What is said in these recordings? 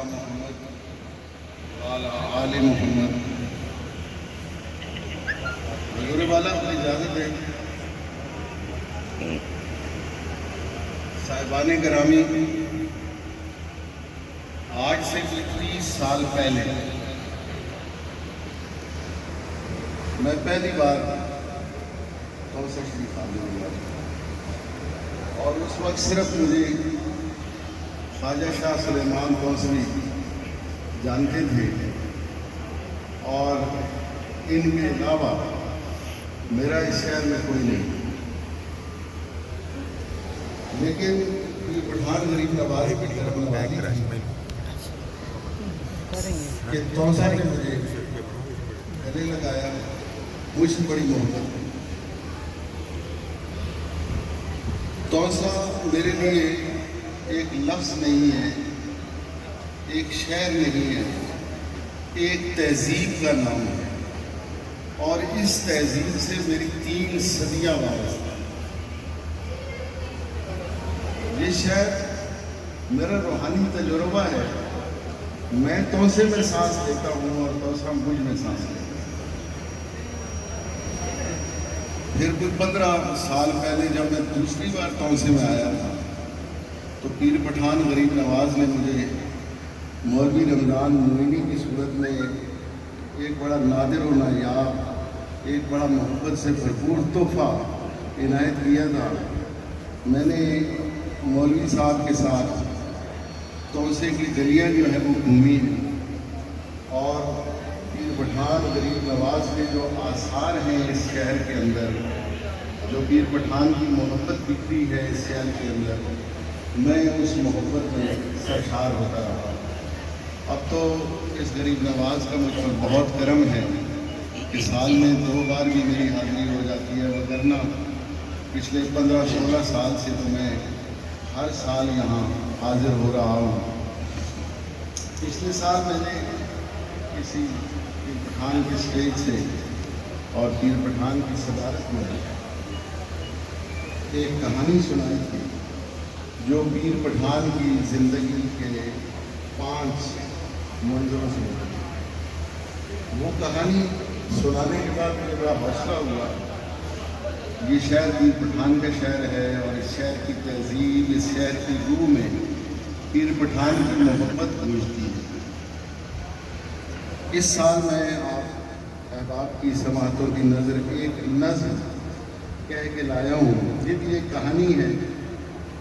محمد وعلی آل محمد۔ حضور والا کو اجازت ہے صاحبان گرامی، آج سے 30 سال پہلے میں پہلی بار توسہ شریف حاضر ہوا، اور اس وقت صرف مجھے خواجہ شاہ سلیمان توسوی جانتے تھے، اور ان کے علاوہ میرا اس شہر میں کوئی نہیں۔ لیکن یہ پٹھان غریب نواز کی طرف کہ توسہ نے مجھے گلے لگایا، مجھ سے بڑی محبت ہے۔ توسہ میرے لیے ایک لفظ نہیں ہے، ایک شہر نہیں ہے، ایک تہذیب کا نام ہے، اور اس تہذیب سے میری 3 صدیاں وابستہ ہیں۔ یہ شہر میرا روحانی تجربہ ہے، میں توسے میں سانس لیتا ہوں اور توسہ مجھ میں سانس لیتا ہوں۔ پھر 15 سال پہلے جب میں دوسری بار توسے میں آیا تھا تو پیر پٹھان غریب نواز نے مجھے مولوی رمضان معینی کی صورت میں ایک بڑا نادر و نایاب، ایک بڑا محبت سے بھرپور تحفہ عنایت کیا تھا۔ میں نے مولوی صاحب کے ساتھ توسے کی گلیاں جو ہے وہ گھومی، اور پیر پٹھان غریب نواز کے جو آثار ہیں اس شہر کے اندر، جو پیر پٹھان کی محبت بکھری ہے اس شہر کے اندر، میں اس محبت میں سرشار ہوتا رہا۔ اب تو اس غریب نواز کا مجھ پر بہت کرم ہے کہ سال میں 2 بار بھی میری حاضری ہو جاتی ہے، وگرنہ پچھلے 15-16 سال سے تو میں ہر سال یہاں حاضر ہو رہا ہوں۔ پچھلے سال میں نے کسی پیر پٹھان کے اسٹیج سے اور پیر پٹھان کی صدارت میں ایک کہانی سنائی تھی، جو پیر پٹھان کی زندگی کے 5 منظروں سے بنی۔ وہ کہانی سنانے کے بعد مجھے بڑا حوصلہ ہوا۔ یہ شہر پیر پٹھان کا شہر ہے، اور اس شہر کی تہذیب، اس شہر کی روح میں پیر پٹھان کی محبت گونجتی ہے۔ اس سال میں آپ احباب کی سماعتوں کی نظر ایک نظم کہہ کے لایا ہوں۔ یہ بھی ایک کہانی ہے،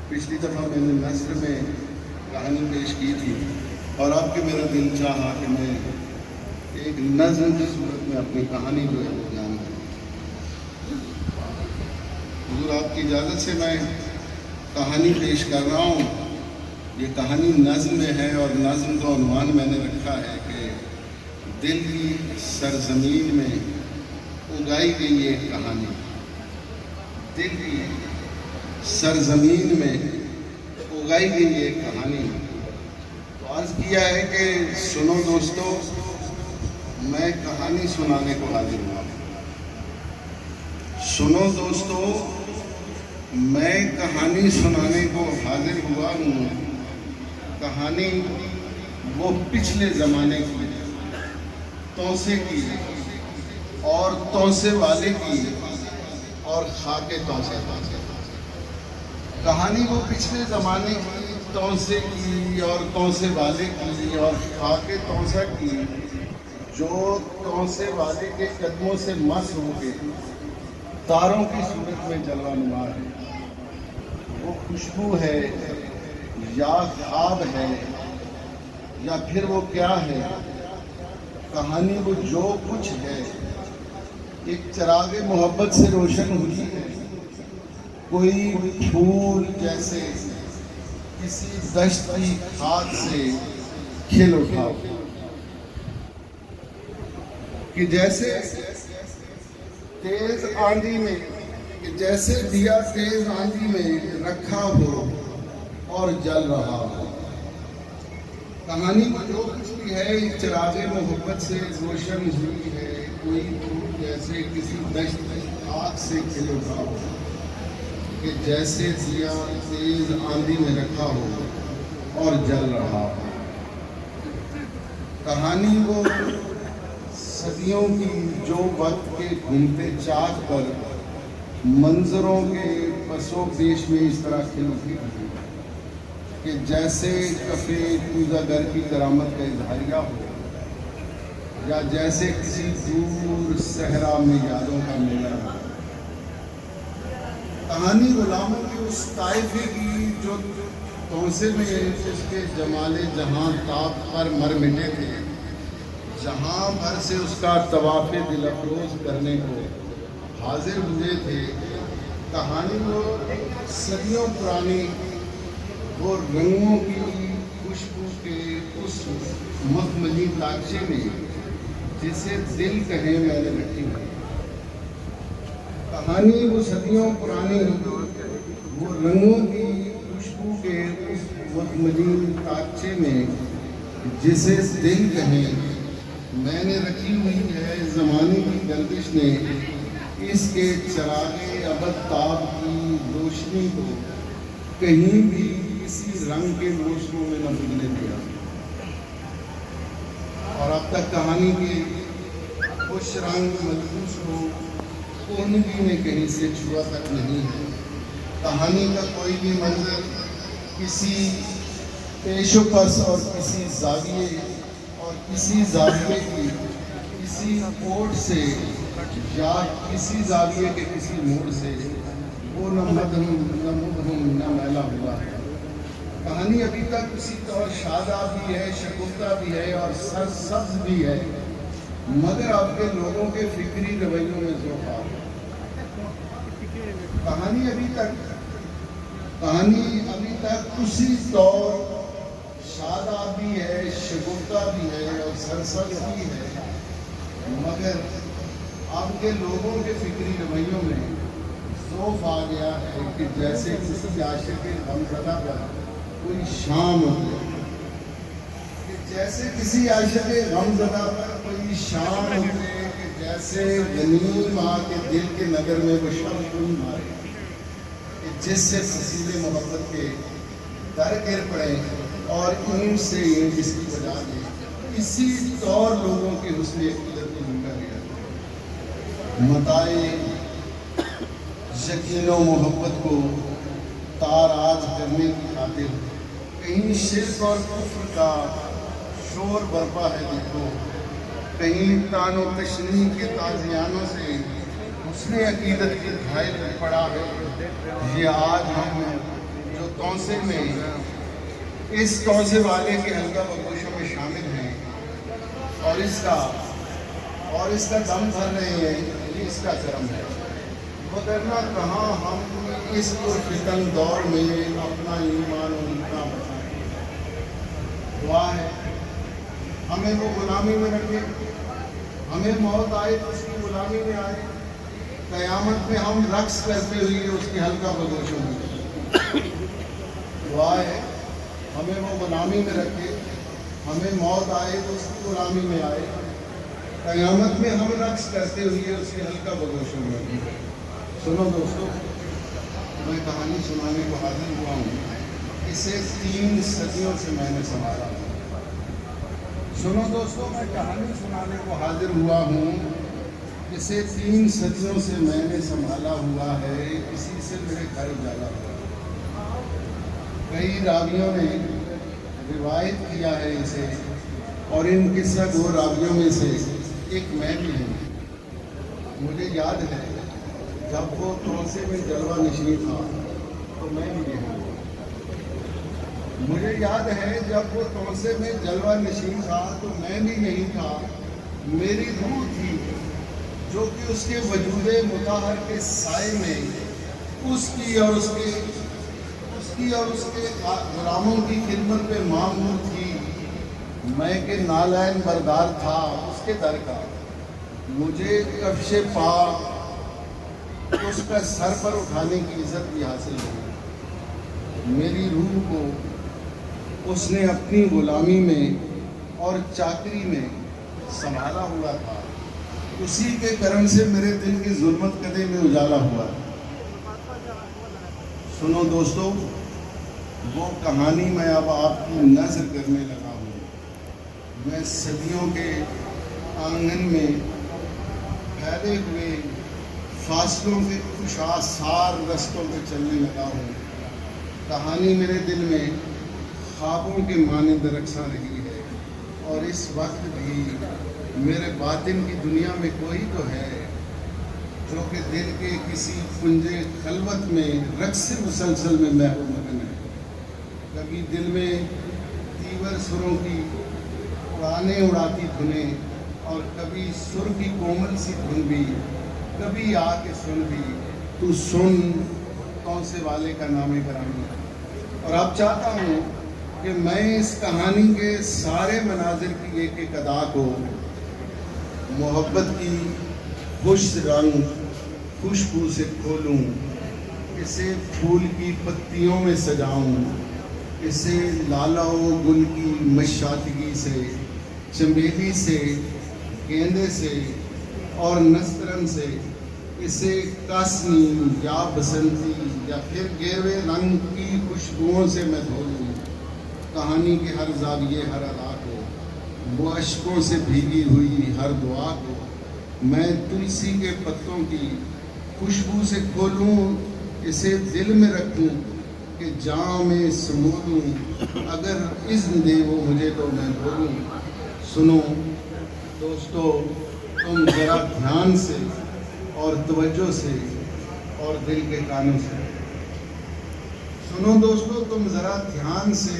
پچھلی دفعہ میں نے نثر میں کہانی پیش کی تھی، اور آپ کے میرا دل چاہا کہ میں ایک نظم کی صورت میں اپنی کہانی جو ہے وہ بیان کروں۔ حضور آپ کی اجازت سے میں کہانی پیش کر رہا ہوں۔ یہ کہانی نظم میں ہے، اور نظم کا عنوان میں نے رکھا ہے کہ دل کی سرزمین میں اگائی گئی ایک کہانی۔ دل کی سرزمین میں اگائی گئی ایک کہانی۔ تو عرض کیا ہے کہ سنو دوستو، میں کہانی سنانے کو حاضر ہوا۔ سنو دوستو، میں کہانی سنانے کو حاضر ہوا ہوں۔ کہانی وہ پچھلے زمانے کی، توسے کی، اور توسے والے کی، اور خاک توسے۔ کہانی وہ پچھلے زمانے کی، توسے کی، اور توسے والے کی، اور خاک توسہ کی، جو توسے والے کے قدموں سے مس ہو کے تاروں کی صورت میں جلوہ نما ہے۔ وہ خوشبو ہے، یا خواب ہے، یا پھر وہ کیا ہے؟ کہانی وہ جو کچھ ہے، ایک چراغ محبت سے روشن ہوئی ہے۔ کوئی پھول جیسے کسی دشت کی کھاد سے کھل اٹھا، کہ جیسے تیز آندھی میں، کہ جیسے دیا تیز آندھی میں رکھا ہو اور جل رہا ہو۔ کہانی کو جو کچھ بھی ہے، ایک چراغ محبت سے روشن ہوئی ہے۔ کوئی پھول جیسے کسی دشت کی آگ سے کھل اٹھا ہو، کہ جیسے دیا تیز آندھی میں رکھا ہو اور جل رہا ہو۔ کہانی وہ صدیوں کی جو وقت کے گھومتے چاک پر منظروں کے پس و پیش میں اس طرح کھلتی تھی کہ جیسے کفے کوزہ گر کی کرامت کا اظہاریہ ہو، یا جیسے کسی دور صحرا میں یادوں کا میلہ ہو۔ کہانی غلاموں کی اس طائفے کی جو توسے میں اس کے جمال جہاں تاب پر مر مٹے تھے، جہاں بھر سے اس کا طواف دل افروز کرنے کو حاضر ہوئے تھے۔ کہانی وہ صدیوں پرانی وہ رنگوں کی خوشبو کے اس مخملی تاکچے میں جسے دل کہے میں نے رکھی ہوئی۔ کہانی وہ صدیوں پرانی وہ رنگوں کی خوشبو کے اس مخملی تاکچے میں جسے دل کہے میں نے رکھی ہوئی ہے۔ زمانے کی گردش نے اس کے چراغ ابد تاب کی روشنی کو کہیں بھی کسی رنگ کے روشنوں میں نہ بدلنے دیا، اور اب تک کہانی کے خوش رنگ ملبوس کو کوئی نے کہیں سے چھوا تک نہیں ہے۔ کہانی کا کوئی بھی منظر کسی پیش و پس اور کسی زاویے کی کسی اوٹ سے یا کسی زاویے کے کسی موڑ سے وہ نہ مدہم نہ میلا ہوا ہے۔ کہانی ابھی تک اسی طور شاداب بھی ہے، شگفتہ بھی ہے اور سرسبز بھی ہے، مگر آپ کے لوگوں کے فکری رویوں میں ذوق آ گیا۔ کہانی ابھی تک اسی طور شاداب بھی ہے، شگفتہ بھی ہے اور سرسبز بھی ہے، مگر آپ کے لوگوں کے فکری رویوں میں ذوق آ گیا ہے کہ جیسے کسی عاشق غمزدہ پر کوئی شام ہوتی ہے، کہ جیسے کسی عاشق غمزدہ پر کوئی شام ہوتی ہے، کہ جیسے غنیم آ کے دل کے نگر میں وہ شام کوئی مارے، کہ جس سے فصیل محبت کے در گر پڑے اور اینٹ سے اینٹ اس کی بجا دے۔ اسی طور لوگوں کے حسن عقیدت کو لوٹا گیا۔ متائے یقین و محبت کو تاراج کرنے کی خاطر کہیں شرک اور کفر کا شور برپا ہے دیکھو، کہیں تان و تشنیع کے تازیانوں سے حسن عقیدت کی گھائل پڑا ہے۔ یہ آج ہم جو توسے میں اس توسے والے کے حلقہ بگوشوں میں شامل ہیں اور اس کا دم بھر رہے ہیں، یہ اس کا کرم ہے، وگرنہ کہاں ہم اس پرفتن دور میں اپنا ایمان و ایمان بچائیں۔ دعا ہے ہمیں وہ غلامی میں رکھے، ہمیں موت آئے تو اس کی غلامی میں آئے، قیامت میں ہم رقص کرتے ہوئے اس کی حلقہ بگوشوں میں۔ دعا ہے ہمیں وہ غلامی میں رکھے، ہمیں موت آئے تو اس کی غلامی میں آئے، قیامت میں ہم رقص کرتے ہوئے اس کی حلقہ بگوشوں میں۔ سنو دوستو، میں کہانی سنانے کو حاضر ہوا ہوں، اسے 3 صدیوں سے میں نے سنبھالا ہوں۔ سنو دوستو، میں کہانی سنانے کو حاضر ہوا ہوں، اسے 3 صدیوں سے میں نے سنبھالا ہوا ہے، اسی سے میرے گھر اجالا ہوا۔ کئی راویوں نے روایت کیا ہے اسے، اور ان قصہ گو راویوں میں سے ایک میں بھی ہوں۔ مجھے یاد ہے جب وہ توسے میں جلوہ نشین تھا تو میں بھی یہی ہوں۔ مجھے یاد ہے جب وہ توسے میں جلوہ نشین تھا تو میں بھی یہی تھا۔ میری روح تھی جو کہ اس کے وجود مطہر کے سائے میں اس کی اور اس کے غلاموں کی خدمت پہ معمور تھی۔ میں کہ نالین بردار تھا اس کے در کا، مجھے کفش پاک اس کا سر پر اٹھانے کی عزت بھی حاصل ہوئی۔ میری روح کو اس نے اپنی غلامی میں اور چاکری میں سنبھالا ہوا تھا، اسی کے کرم سے میرے دل کی ظلمت کدے میں اجالا ہوا۔ سنو دوستو، وہ کہانی میں اب آپ کی نظر کرنے لگا ہوں، میں صدیوں کے آنگن میں پھیلے ہوئے فاصلوں کے خوشآسار رستوں پہ چلنے لگا ہوں. کہانی میرے دل میں خوابوں کے مانند رقصاں رہی ہے، اور اس وقت بھی میرے باطن کی دنیا میں کوئی تو ہے جو کہ دل کے کسی کنجے خلوت میں رقص مسلسل میں محو مگن ہے. کبھی دل میں تیور سروں کی اڑانے اڑاتی دھنیں، اور کبھی سر کی کومل سی دھن بھی، کبھی آ کے سن بھی تو سن توسے والے کا نام گرامی. اور اب چاہتا ہوں کہ میں اس کہانی کے سارے مناظر کی ایک ایک ادا کو محبت کی خوش رنگ خوشبو سے کھولوں، اسے پھول کی پتیوں میں سجاؤں، اسے لالا و گل کی مشاتگی سے، چمیلی سے، گیندے سے اور نسترن سے، اسے کاسنی یا بسنتی یا پھر گیروے رنگ کی خوشبوؤں سے میں دھو لوں. کہانی کے ہر زاویے، ہر ادا کو، وہ اشکوں سے بھیگی ہوئی ہر دعا کو میں تلسی کے پتوں کی خوشبو سے کھولوں، اسے دل میں رکھوں کہ جام میں سمولوں، اگر اذن دے وہ مجھے تو میں بولوں. سنو دوستو تم ذرا دھیان سے اور توجہ سے اور دل کے کانوں سے. سنو دوستو تم ذرا دھیان سے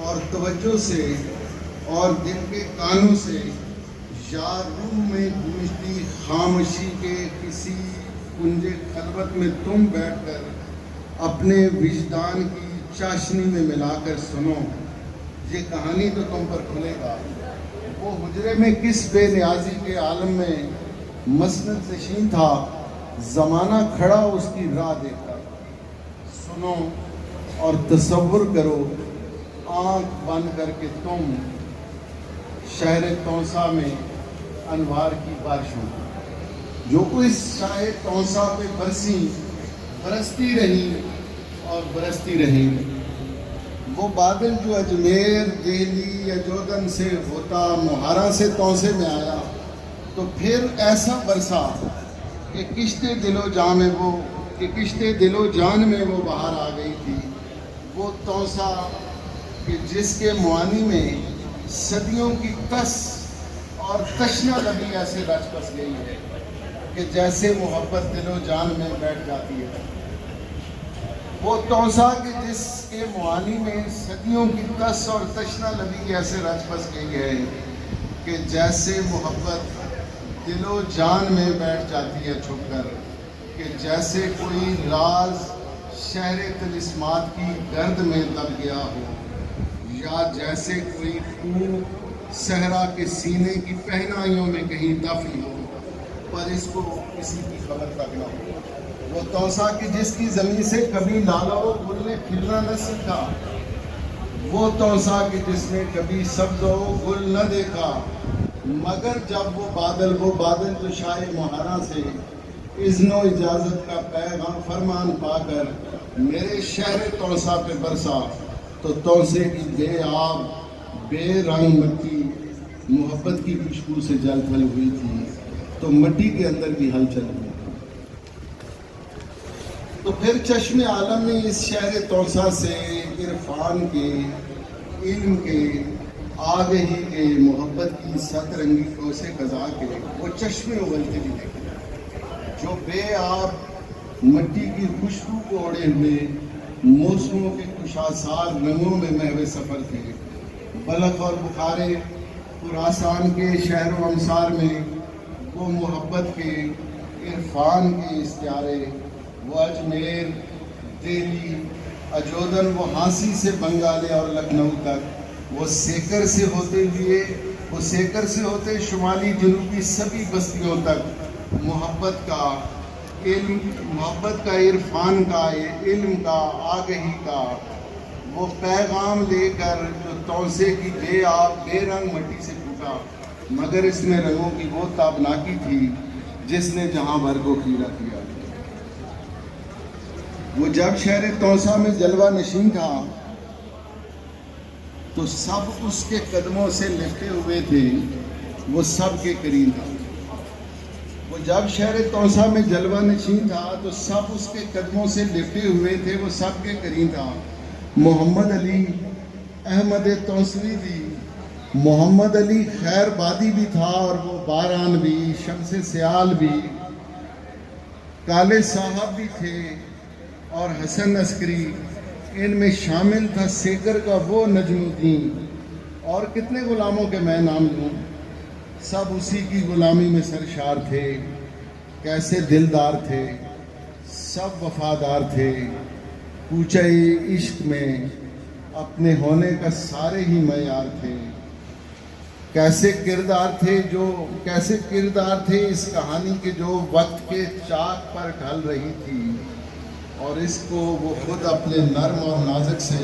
اور توجہ سے اور دل کے کانوں سے، یا روح میں گونجتی خاموشی کے کسی کنجے خلوت میں تم بیٹھ کر اپنے وجدان کی چاشنی میں ملا کر سنو. یہ کہانی تو تم پر کھلے گا. وہ حجرے میں کس بے نیازی کے عالم میں مسند نشین تھا، زمانہ کھڑا اس کی راہ دیکھ کر. سنو اور تصور کرو آنکھ بند کر کے تم شہر تونسا میں انوار کی بارشوں، جو اس شاہ تونسا پہ برستی رہی اور برستی رہیں. وہ بادل جو اجمیر، دہلی یا جودن سے ہوتا مہارا سے تونسے میں آیا تو پھر ایسا برسا کہ کشتے دل و جان میں وہ باہر آ گئی تھی. وہ تونسا کہ جس کے معانی میں صدیوں کی تس اور تشنا لبی ایسے رچ بس گئی ہے کہ جیسے محبت دل و جان میں بیٹھ جاتی ہے. وہ تونسا کہ جس کے معانی میں صدیوں کی تس اور تشنا لبی ایسے رچ بس گئی ہے کہ جیسے محبت دل و جان میں بیٹھ جاتی ہے چھپ کر، کہ جیسے کوئی راز شہر طلسمات کی گرد میں دب گیا ہو، یا جیسے کوئی خون صحرا کے سینے کی پہنائیوں میں کہیں دفن ہو پر اس کو کسی کی خبر تک نہ ہو. وہ تونسا کہ جس کی زمین سے کبھی لالا و گل نے کھلنا نہ سیکھا. وہ تونسا کہ جس نے کبھی سبز و گل نہ دیکھا، مگر جب وہ بادل تو شاہ مہارا سے اذن و اجازت کا پیغام فرمان پا کر میرے شہر تونسا پہ برسا تو تونسے کی بے آب بے رنگ مٹی محبت کی خوشبو سے جل تھل ہوئی تھی، تو مٹی کے اندر بھی ہلچل ہوئی. تو پھر چشم عالم نے اس شہر تونسا سے عرفان کے، علم کے، آگہی کے، محبت کی ست رنگی کوسے قضا کے وہ چشمے اگلتے بھی دیکھے جو بے آب مٹی کی خوشبو کو اوڑے ہوئے موسموں کے خوشآسار رنگوں میں محو سفر تھے. بلخ اور بخارے خراسان کے شہر و امسار میں وہ محبت کے، عرفان کے استعارے، وہ اجمیر، دہلی، اجودن، وہ ہانسی سے بنگالے اور لکھنؤ تک، وہ سیکر سے ہوتے شمالی جنوبی سبھی بستیوں تک محبت کا، عرفان کا، علم کا، آگہی کا وہ پیغام لے کر جو تونسے کی بے آب بے رنگ مٹی سے ٹوٹا، مگر اس میں رنگوں کی وہ تابناکی تھی جس نے جہاں بھر کو کھیرا کیا. وہ جب شہر تونسا میں جلوہ نشین تھا تو سب اس کے قدموں سے لپٹے ہوئے تھے، وہ سب کے قریب تھا۔ وہ جب شہر توسا میں جلوہ نشین تھا تو سب اس کے قدموں سے لپٹے ہوئے تھے، وہ سب کے قریب تھا۔ محمد علی احمد توسوی بھی، محمد علی خیر بادی بھی تھا، اور وہ باران بھی، شمس سیال بھی، کالے صاحب بھی تھے، اور حسن عسکری۔ ان میں شامل تھا سیکر کا وہ نجم الدین، اور کتنے غلاموں کے میں نام لوں، سب اسی کی غلامی میں سرشار تھے۔ کیسے دلدار تھے، سب وفادار تھے، کوچہ عشق میں اپنے ہونے کا سارے ہی معیار تھے۔ کیسے کردار تھے اس کہانی کے جو وقت کے چاک پر ڈھل رہی تھی، اور اس کو وہ خود اپنے نرم اور نازک سے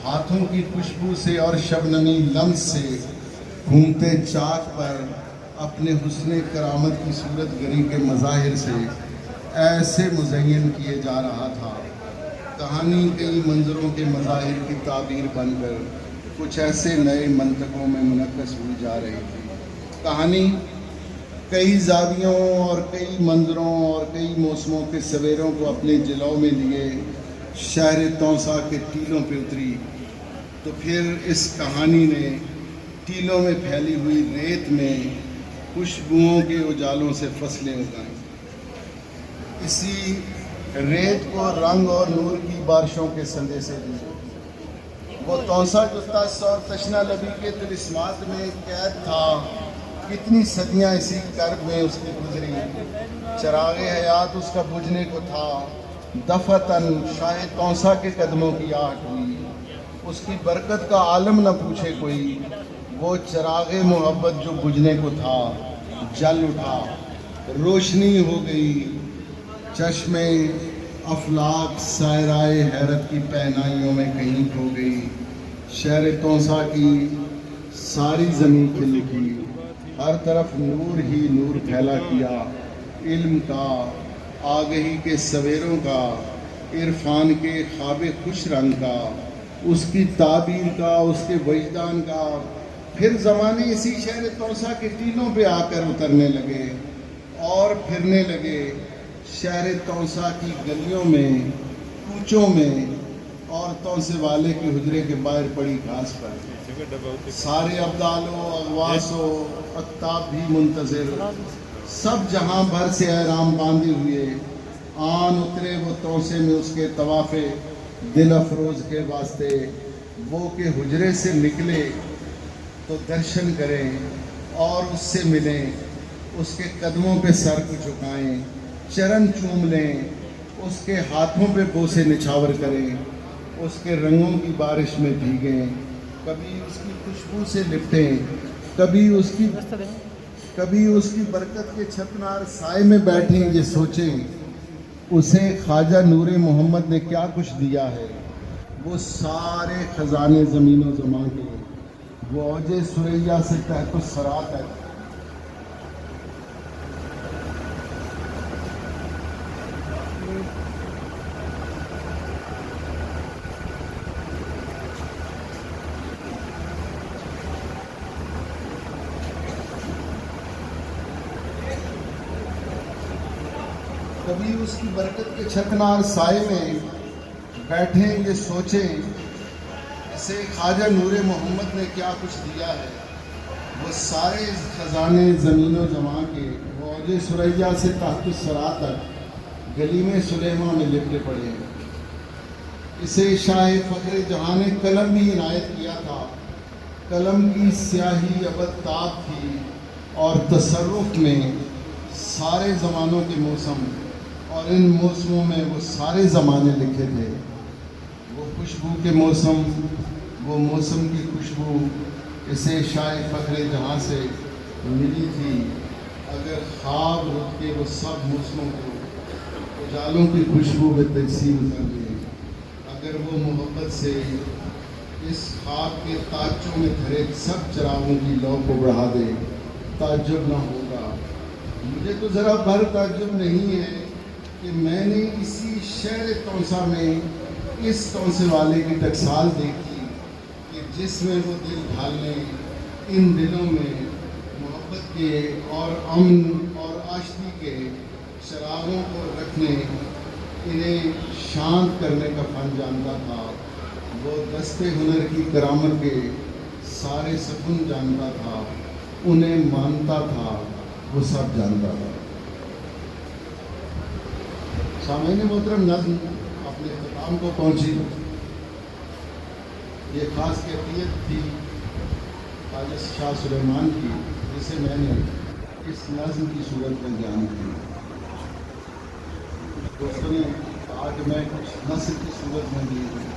ہاتھوں کی خوشبو سے اور شبنمی لمس سے گھومتے چاک پر اپنے حسن کرامت کی صورت گری کے مظاہر سے ایسے مزین کیے جا رہا تھا۔ کہانی کئی منظروں کے مظاہر کی تعبیر بن کر کچھ ایسے نئے منطقوں میں منعکس ہوئی جا رہی تھی۔ کہانی کئی زاویوں اور کئی منظروں اور کئی موسموں کے سویروں کو اپنے جلوں میں لیے شہر توسا کے ٹیلوں پہ اتری، تو پھر اس کہانی نے ٹیلوں میں پھیلی ہوئی ریت میں خوشبوؤں کے اجالوں سے فصلیں اگائیں۔ اسی ریت کو رنگ اور نور کی بارشوں کے سندیسے دیے۔ وہ توسا جو تس اور تشنا لبی کے طلسمات میں قید تھا، کتنی صدیاں اسی کرب میں اس کی گزری۔ چراغ حیات اس کا بجھنے کو تھا، دفتن شاہ توسا کے قدموں کی آہٹ ہوئی۔ اس کی برکت کا عالم نہ پوچھے کوئی، وہ چراغ محبت جو بجھنے کو تھا جل اٹھا، روشنی ہو گئی۔ چشم افلاک سائرائے حیرت کی پہنائیوں میں کہیں کھو گئی۔ شہر توسا کی ساری زمین کھل اٹھی، ہر طرف نور ہی نور پھیلا کیا، علم کا، آگہی کے سویروں کا، عرفان کے خواب خوش رنگ کا، اس کی تعبیر کا، اس کے وجدان کا۔ پھر زمانے اسی شہر توسا کے ٹیلوں پہ آ کر اترنے لگے اور پھرنے لگے، شہر توسا کی گلیوں میں، کوچوں میں، اور توسے والے کے حجرے کے باہر پڑی گھاس پر۔ سارے ابدال و اغواس و اقتاب بھی منتظر، سب جہاں بھر سے احرام باندھے ہوئے آن اترے وہ توسے میں اس کے طواف دل افروز کے واسطے۔ وہ کہ حجرے سے نکلے تو درشن کریں اور اس سے ملیں، اس کے قدموں پہ سر کو جھکائیں، چرن چوم لیں، اس کے ہاتھوں پہ بوسے نچھاور کریں، اس کے رنگوں کی بارش میں بھیگیں، کبھی اس کی خوشبو سے لپٹیں، کبھی اس کی برکت کے چھتنار سائے میں بیٹھیں، یہ سوچیں اسے خواجہ نور محمد نے کیا کچھ دیا ہے۔ وہ سارے خزانے زمین و زمان کے، وہ اوج ثریا سے تحت الثری تک، کبھی اس کی برکت کے چھتنار سائے میں بیٹھیں، یہ سوچیں اسے خواجہ نور محمد نے کیا کچھ دیا ہے۔ وہ سارے خزانے زمین و زمان کے، وہ اوج ثریا سے تحت الثری تک گلی میں سلیما میں لپٹے پڑے ہیں۔ اسے شاہ فخر جہاں نے قلم بھی عنایت کیا تھا۔ قلم کی سیاہی ابد تاب تھی، اور تصرف میں سارے زمانوں کے موسم، اور ان موسموں میں وہ سارے زمانے لکھے تھے۔ وہ خوشبو کے موسم، وہ موسم کی خوشبو اسے شاہ فخر جہاں سے ملی تھی۔ اگر خواب رکھ کے وہ سب موسموں کو اجالوں کی خوشبو میں تقسیم کر دے، اگر وہ محبت سے اس خواب کے تاجوں میں بھرے سب چراغوں کی لو کو بڑھا دے، تعجب نہ ہوگا۔ مجھے تو ذرا بھر تعجب نہیں ہے کہ میں نے اسی شہر توسا میں اس توسے والے کی ٹکسال دیکھی کہ جس میں وہ دل ڈھالنے، ان دلوں میں محبت کے اور امن اور آشتی کے چراغوں کو رکھنے، انہیں شانت کرنے کا فن جانتا تھا۔ وہ دستے ہنر کی کرامت کے سارے سکون جانتا تھا، انہیں مانتا تھا، وہ سب جانتا تھا۔ سامعین محترم، نظم اپنے اختتام کو پہنچی۔ یہ خاص کیفیت تھی خواجہ شاہ سلیمان کی، جسے میں نے اس نظم کی صورت میں بیان کی۔ دوستوں نے کہا کہ میں کچھ نثر کی صورت میں بھی